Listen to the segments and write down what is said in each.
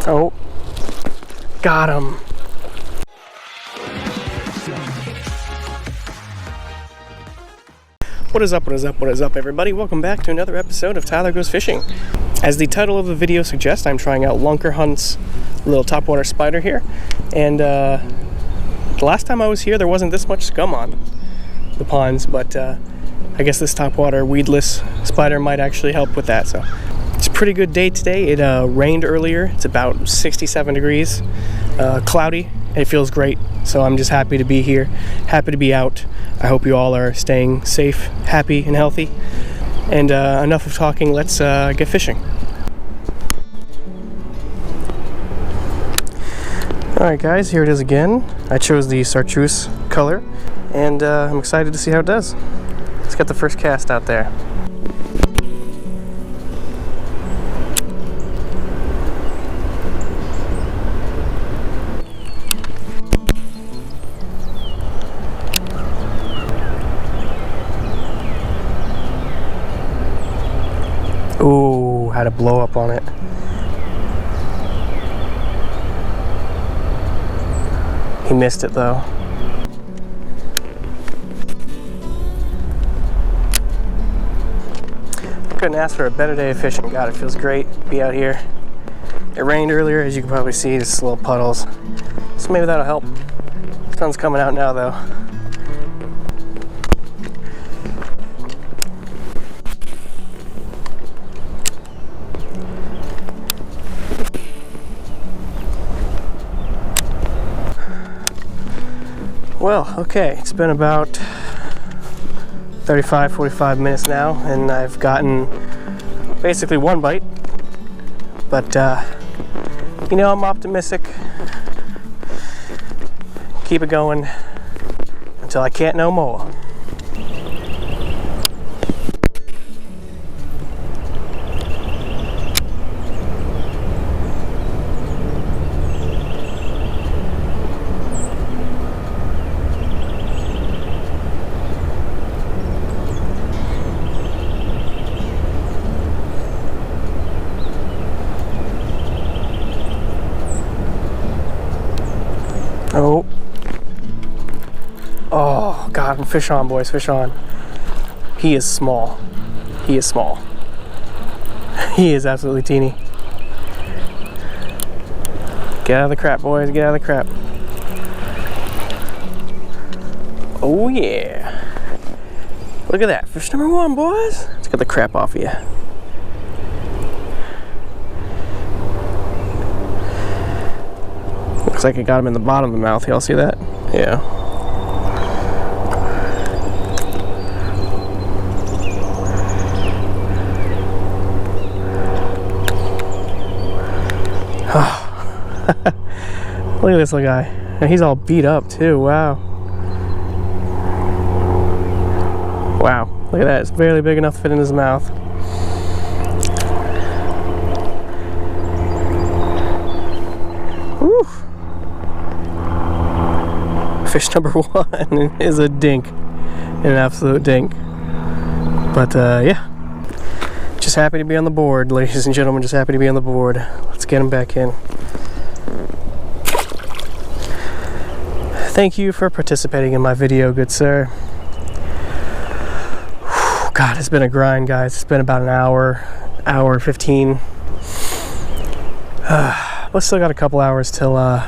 Oh, got him. What is up, what is up, what is up, everybody? Welcome back to another episode of Tyler Goes Fishing. As the title of the video suggests, I'm trying out Lunkerhunt's little topwater spider here. And the last time I was here, there wasn't this much scum on the ponds, but I guess this topwater weedless spider might actually help with that. So it's a pretty good day today. It rained earlier. It's about 67 degrees, cloudy. It feels great. So I'm just happy to be here, happy to be out. I hope you all are staying safe, happy, and healthy. And enough of talking, let's get fishing. Alright guys, here it is again. I chose the chartreuse color, and I'm excited to see how it does. Let's get the first cast out there. Ooh, had a blow up on it. He missed it though. Couldn't ask for a better day of fishing. God, it feels great to be out here. It rained earlier, as you can probably see, just little puddles. So maybe that'll help. The sun's coming out now though. Well, okay, it's been about 35-45 minutes now, and I've gotten basically one bite. But, you know, I'm optimistic. Keep it going until I can't no more. Oh. Oh, God, fish on, boys, fish on. He is small. He is small. He is absolutely teeny. Get out of the crap, boys, get out of the crap. Oh, yeah. Look at that, fish number one, boys. Let's get the crap off of you. Looks like it got him in the bottom of the mouth. Y'all see that? Yeah. Look at this little guy. And he's all beat up too. Wow. Wow. Look at that. It's barely big enough to fit in his mouth. Woo. Fish number one is a dink, an absolute dink. But yeah, just happy to be on the board, ladies and gentlemen. Just happy to be on the board. Let's get him back in. Thank you for participating in my video, good sir. God, it's been a grind, guys. It's been about an hour 15. But still got a couple hours till it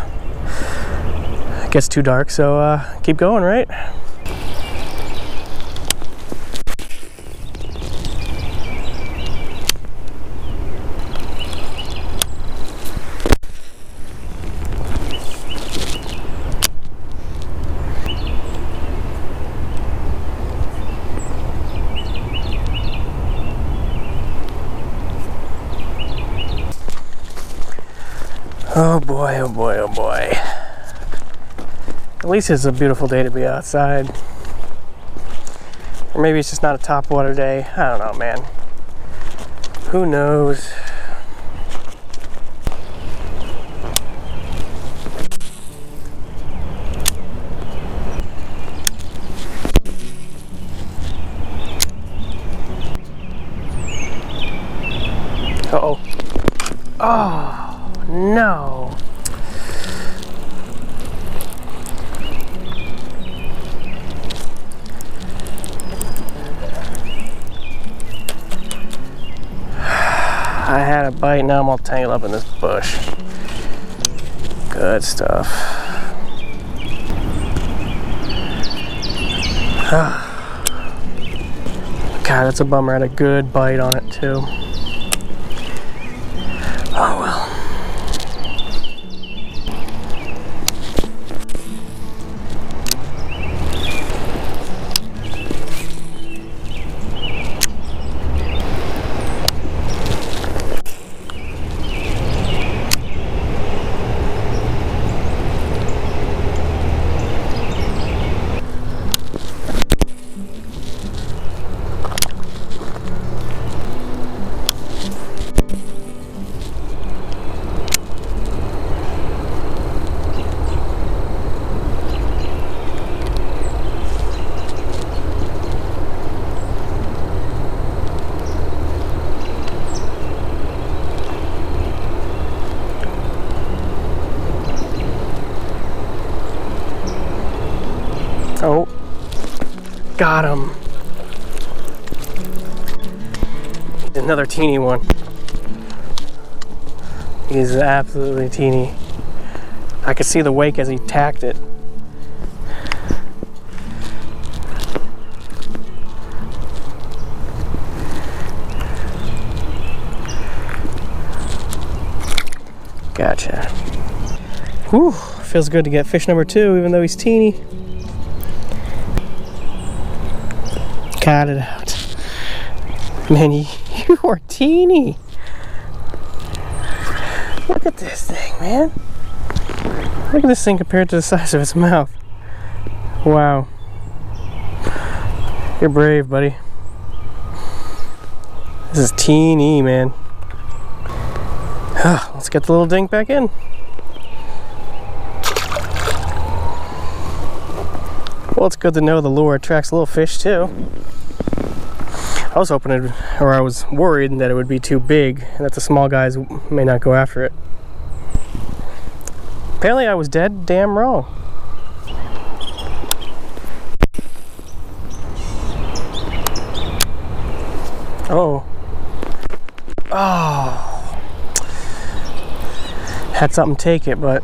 gets too dark, so keep going, right? Oh boy, oh boy, oh boy. At least it's a beautiful day to be outside. Or maybe it's just not a topwater day. I don't know, man. Who knows? Uh-oh. Oh, no. I had a bite, now I'm all tangled up in this bush. Good stuff. God, that's a bummer. I had a good bite on it too. Oh well. Oh, got him. Another teeny one. He's absolutely teeny. I could see the wake as he tacked it. Gotcha. Whew, feels good to get fish number 2, even though he's teeny. Got it out. Man, you are teeny. Look at this thing, man. Look at this thing compared to the size of its mouth. Wow. You're brave, buddy. This is teeny, man. Let's get the little dink back in. Well, it's good to know the lure attracts little fish too. I was hoping I was worried that it would be too big and that the small guys may not go after it. Apparently I was dead damn wrong. Oh. Oh. Had something take it, but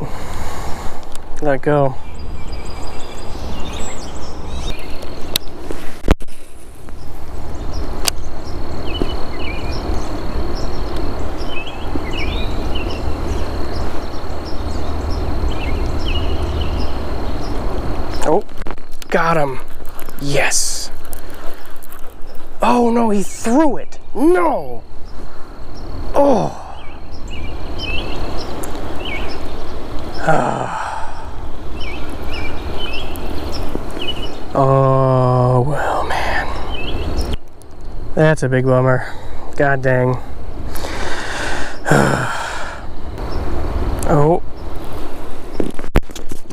let it go. Oh, got him. Yes. Oh no, he threw it. No. Oh. Oh, well, man. That's a big bummer. God dang. Oh.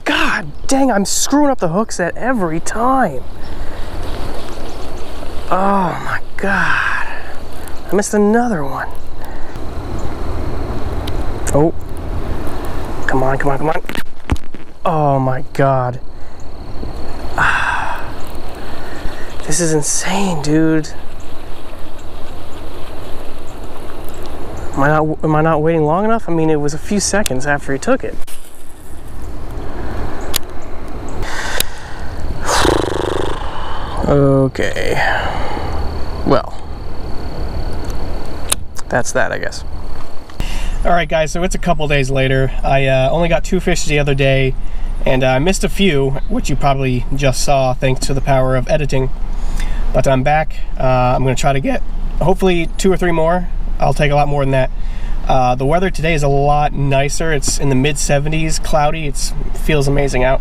God dang, I'm screwing up the hook set every time. Oh my God. I missed another one. Oh. Come on, come on, come on. Oh my God. This is insane, dude. Am I not waiting long enough? I mean, it was a few seconds after he took it. Okay. Well, that's that, I guess. Alright guys, so it's a couple days later. I only got 2 fish the other day, and I missed a few, which you probably just saw thanks to the power of editing. But I'm back. I'm going to try to get hopefully 2 or 3 more. I'll take a lot more than that. The weather today is a lot nicer. It's in the mid-70s, cloudy. It feels amazing out.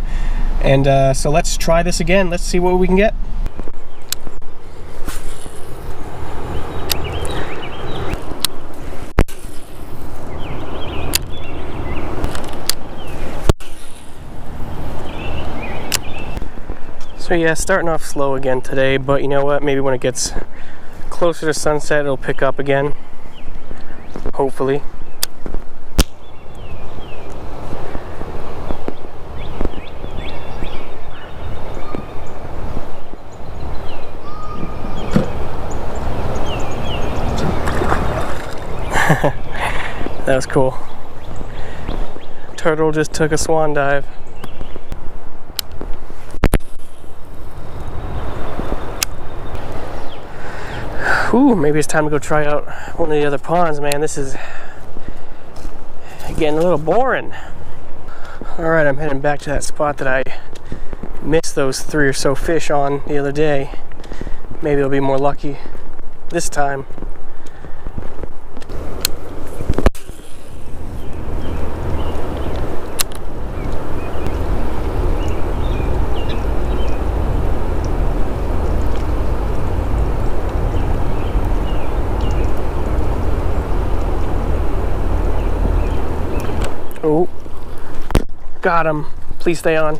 And so let's try this again. Let's see what we can get. So yeah, starting off slow again today, but you know what? Maybe when it gets closer to sunset, it'll pick up again. Hopefully. That was cool. Turtle just took a swan dive. Ooh, maybe it's time to go try out one of the other ponds, man. This is getting a little boring. Alright, I'm heading back to that spot that I missed those 3 or so fish on the other day. Maybe I'll be more lucky this time. Oh, got him. Please stay on.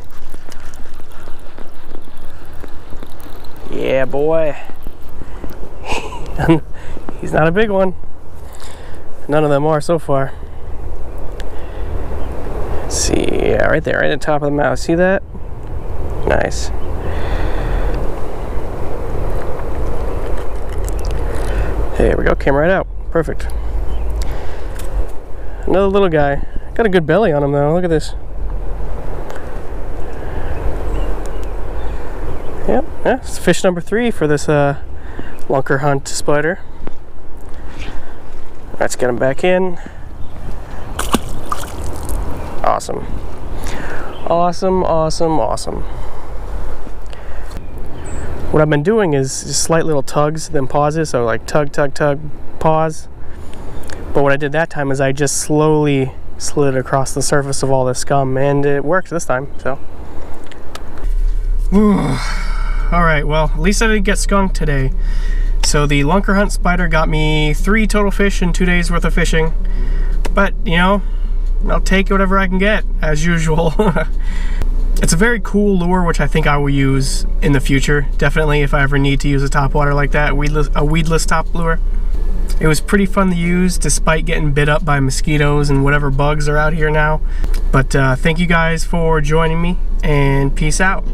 Yeah, boy. He's not a big one. None of them are so far. Let's see, yeah, right there, right at the top of the mouth. See that? Nice. There we go, came right out. Perfect. Another little guy. Got a good belly on him though, look at this. Yep, yeah, it's fish number 3 for this Lunkerhunt Spider. Let's get him back in. Awesome. Awesome, awesome, awesome. What I've been doing is just slight little tugs, then pauses, so like tug, tug, tug, pause. But what I did that time is I just slowly slid across the surface of all the scum, and it worked this time, so. Alright, well, at least I didn't get skunked today. So the Lunkerhunt Spider got me 3 total fish in 2 days worth of fishing. But, you know, I'll take whatever I can get, as usual. It's a very cool lure, which I think I will use in the future. Definitely, if I ever need to use a topwater like that, a weedless top lure. It was pretty fun to use, despite getting bit up by mosquitoes and whatever bugs are out here now. But thank you guys for joining me, and peace out.